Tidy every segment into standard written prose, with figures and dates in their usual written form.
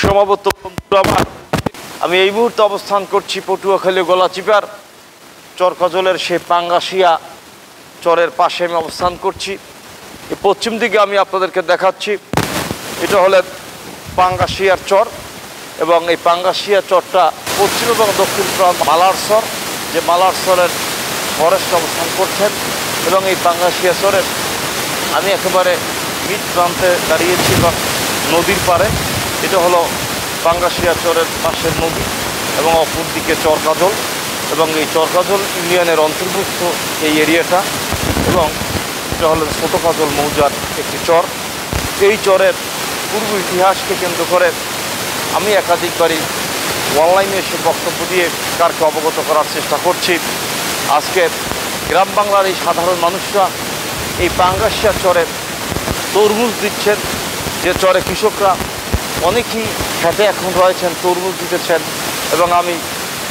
সমাবর্ত বন্ধুরা আমার, আমি এই মুহূর্তে অবস্থান করছি পটুয়াখালী গলাচিপার চরকাজলের সেই পাঙ্গাশিয়া চরের পাশে আমি অবস্থান করছি। এই পশ্চিম দিকে আমি আপনাদেরকে দেখাচ্ছি, এটা হলো পাঙ্গাশিয়ার চর এবং এই পাঙ্গাশিয়া চরটা পশ্চিম এবং দক্ষিণ প্রান্ত মালারসর, যে মালারসরের ফরেস্ট অবস্থান করছেন এবং এই পাঙ্গাশিয়া চরের আমি একেবারে মিড প্রান্তে দাঁড়িয়েছি এবং নদীর পাড়ে। এটা হলো পাঙ্গাশিয়া চরের পাশের নদী এবং অপর দিকে চরকাজল এবং এই চরকাজল ইউনিয়নের অন্তর্ভুক্ত এই এরিয়াটা এবং এটা হলো ছোটো কাজল মৌজার একটি চর। এই চরের পূর্ব ইতিহাসকে কেন্দ্র করে আমি একাধিকবারই অনলাইনে এসে বক্তব্য দিয়ে কারকে অবগত করার চেষ্টা করছি। আজকে গ্রাম বাংলার এই সাধারণ মানুষরা এই পাঙ্গাশিয়া চরে তরমুজ দিচ্ছেন, যে চরে কৃষকরা অনেকেই খেতে এখন রয়েছেন, তরমুজ দিতেছেন এবং আমি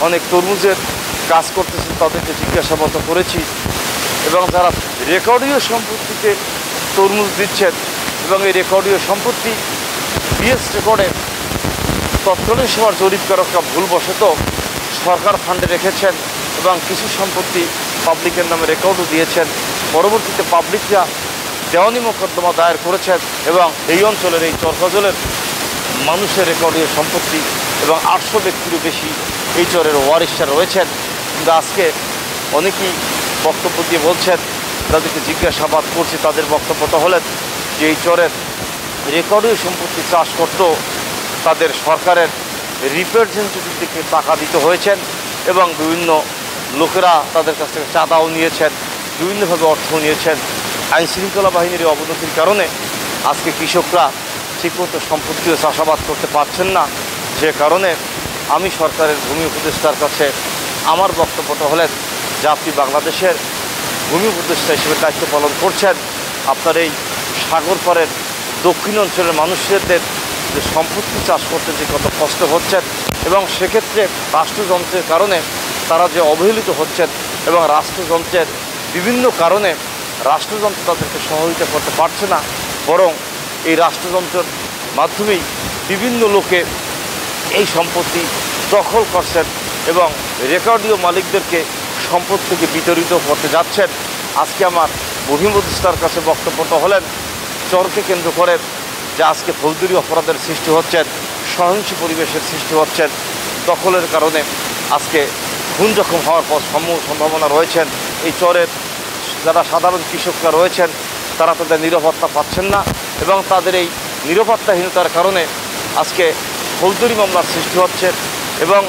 অনেক তরমুজের কাজ করতেছেন তাদেরকে জিজ্ঞাসাবাদ করেছি এবং যারা রেকর্ডীয় সম্পত্তিতে তরমুজ দিচ্ছেন এবং এই রেকর্ডীয় সম্পত্তি বিএস রেকর্ডে তৎকালীন সময় জরিপকারকরা ভুলবশত সরকার ফান্ডে রেখেছেন এবং কিছু সম্পত্তি পাবলিকের নামে রেকর্ডও দিয়েছেন। পরবর্তীতে পাবলিকরা দেওয়ানি মোকদ্দমা দায়ের করেছেন এবং এই অঞ্চলের এই চরকাজলের মানুষের রেকর্ডীয় সম্পত্তি এবং 800 ব্যক্তিরও বেশি এই চরের ওয়ারিশরা রয়েছেন। কিন্তু আজকে অনেকেই বক্তব্য দিয়ে বলছেন, তাদেরকে জিজ্ঞাসাবাদ করছি, তাদের বক্তব্যটা হলেন যে এই চরের রেকর্ডীয় সম্পত্তি চাষ করতো তাদের সরকারের রিপ্রেজেন্টেটিভ থেকে টাকা দিতে হয়েছেন এবং বিভিন্ন লোকেরা তাদের কাছ থেকে চাঁদাও নিয়েছেন, বিভিন্নভাবে অর্থ নিয়েছেন। আইনশৃঙ্খলা বাহিনীর অবনতির কারণে আজকে কৃষকরা ঠিকমতো সম্পত্তিও চাষাবাদ করতে পারছেন না, যে কারণে আমি সরকারের ভূমি উপদেষ্টার কাছে আমার বক্তব্যটা হলেন যে আপনি বাংলাদেশের ভূমি উপদেষ্টা হিসেবে দায়িত্ব পালন করছেন, আপনার এই সাগর পাড়ের দক্ষিণ অঞ্চলের মানুষদের যে সম্পত্তি চাষ করতে যে কত কষ্ট হচ্ছেন এবং সেক্ষেত্রে রাষ্ট্রযন্ত্রের কারণে তারা যে অবহেলিত হচ্ছেন এবং রাষ্ট্রযন্ত্রের বিভিন্ন কারণে রাষ্ট্রযন্ত্র তাদেরকে সহযোগিতা করতে পারছে না, বরং এই রাষ্ট্রযন্ত্রের মাধ্যমেই বিভিন্ন লোকে এই সম্পত্তি দখল করছেন এবং রেকর্ডীয় মালিকদেরকে সম্পত্তিকে বিতরিত করতে যাচ্ছেন। আজকে আমার ভূমি উপদেষ্টার কাছে বক্তব্যটা হলেন চরকে কেন্দ্র করে যে আজকে ফৌজদারি অপরাধের সৃষ্টি হচ্ছেন, সহিংস পরিবেশের সৃষ্টি হচ্ছেন, দখলের কারণে আজকে খুন জখম হওয়ার পর সম্ভাবনা রয়েছেন। এই চরের যারা সাধারণ কৃষকরা রয়েছেন তারা তাদের নিরাপত্তা পাচ্ছেন না এবং তাদের এই নিরাপত্তাহীনতার কারণে আজকে ফৌজদারি মামলার সৃষ্টি হচ্ছে এবং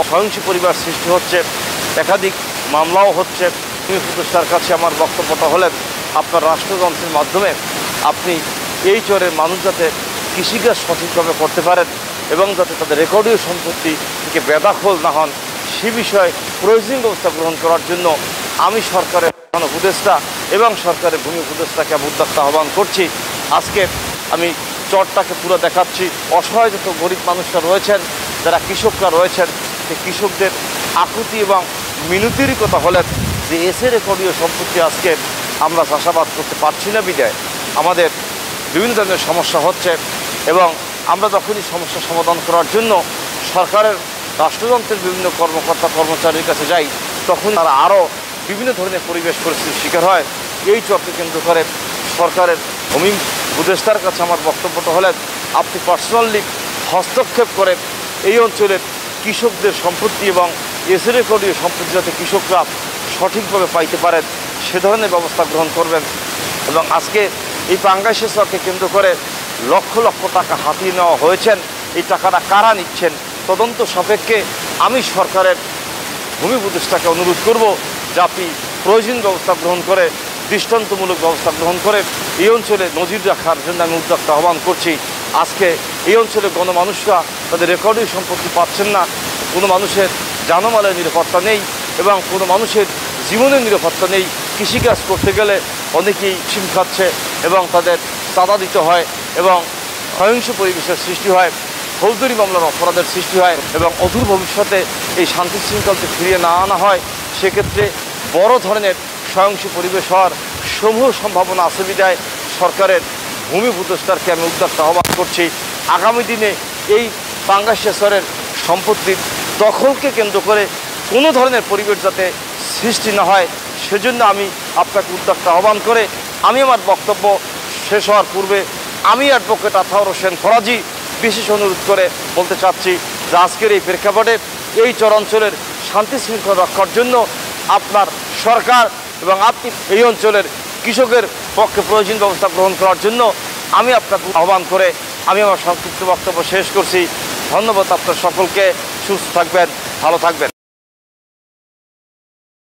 সহিংস পরিবার সৃষ্টি হচ্ছে, একাধিক মামলাও হচ্ছে। ভূমি উপদেষ্টার কাছে আমার বক্তব্যটা হলেন আপনার রাষ্ট্রযন্ত্রের মাধ্যমে আপনি এই চরের মানুষ যাতে কৃষিকাজ সঠিকভাবে করতে পারেন এবং যাতে তাদের রেকর্ডীয় সম্পত্তি থেকে বেদখল না হন, সে বিষয়ে প্রয়োজনীয় ব্যবস্থা গ্রহণ করার জন্য আমি সরকারের উপদেষ্টা এবং সরকারের ভূমি উপদেষ্টাকে আমি উদ্যোক্ত আহ্বান করছি। আজকে আমি চরটাকে পুরো দেখাচ্ছি, অসহায় যত গরিব মানুষরা রয়েছেন, যারা কৃষকরা রয়েছেন, সেই কৃষকদের আকুতি এবং মিনতির কথা হলেন যে এসে রেকর্ডীয় সম্পত্তি আজকে আমরা চাষাবাদ করতে পারছি না বিদায় আমাদের বিভিন্ন ধরনের সমস্যা হচ্ছে এবং আমরা যখনই সমস্যা সমাধান করার জন্য সরকারের রাষ্ট্রযন্ত্রের বিভিন্ন কর্মকর্তা কর্মচারীর কাছে যাই, তখন তারা আরও বিভিন্ন ধরনের পরিবেশ পরিস্থিতির শিকার হয়। এই চরকে কেন্দ্র করে সরকারের ভূমি উপদেষ্টার কাছে আমার বক্তব্যটা হলেন আপনি পার্সোনালি হস্তক্ষেপ করে এই অঞ্চলের কৃষকদের সম্পত্তি এবং এসে রেকর্ডীয় সম্পত্তি যাতে কৃষকরা সঠিকভাবে পাইতে পারেন সে ধরনের ব্যবস্থা গ্রহণ করবেন। এবং আজকে এই পাঙ্গাশিয়া চরকে কেন্দ্র করে লক্ষ লক্ষ টাকা হাতিয়ে নেওয়া হয়েছেন, এই টাকাটা কারা নিচ্ছেন তদন্ত সাপেক্ষে আমি সরকারের ভূমি উপদেষ্টাকে অনুরোধ করব যে আপনি প্রয়োজনীয় ব্যবস্থা গ্রহণ করে দৃষ্টান্তমূলক ব্যবস্থা গ্রহণ করে এই অঞ্চলে নজির রাখার জন্য আমি উদ্যোক্ত আহ্বান করছি। আজকে এই অঞ্চলে গণমানুষরা তাদের রেকর্ডীয় সম্পত্তি পাচ্ছেন না, কোনো মানুষের জানমালের নিরাপত্তা নেই এবং কোনো মানুষের জীবনের নিরাপত্তা নেই। কৃষিকাজ করতে গেলে অনেকেই শিম খাচ্ছে এবং তাদের চাঁদা দিতে হয় এবং সহিংস পরিবেশের সৃষ্টি হয়, ফৌজদারি মামলার অপরাধের সৃষ্টি হয় এবং অদূর ভবিষ্যতে এই শান্তি শৃঙ্খলাকে ফিরিয়ে না আনা হয়, সেক্ষেত্রে বড় ধরনের সহিংস পরিবেশ হওয়ার সমূহ সম্ভাবনা আছে বিধায় সরকারের ভূমি উপদেষ্টাকে আমি উদ্যোক্ত আহ্বান করছি আগামী দিনে এই পাঙ্গাসিয়া চরের সম্পত্তির দখলকে কেন্দ্র করে কোনো ধরনের পরিবেশ যাতে সৃষ্টি না হয়, সেজন্য আমি আপনাকে উদ্যোক্তা আহ্বান করে আমি আমার বক্তব্য শেষ হওয়ার পূর্বে আমি অ্যাডভোকেট আতাউর হোসেন ফরাজি বিশেষ অনুরোধ করে বলতে চাচ্ছি যে আজকের এই প্রেক্ষাপটে এই চর অঞ্চলের শান্তি শৃঙ্খলা রক্ষার জন্য আপনার সরকার এবং আপনি এই অঞ্চলের কৃষকের পক্ষে প্রয়োজনীয় ব্যবস্থা গ্রহণ করার জন্য আমি আপনাকে আহ্বান করে আমি আমার সংক্ষিপ্ত বক্তব্য শেষ করছি। ধন্যবাদ আপনার সকলকে। সুস্থ থাকবেন, ভালো থাকবেন।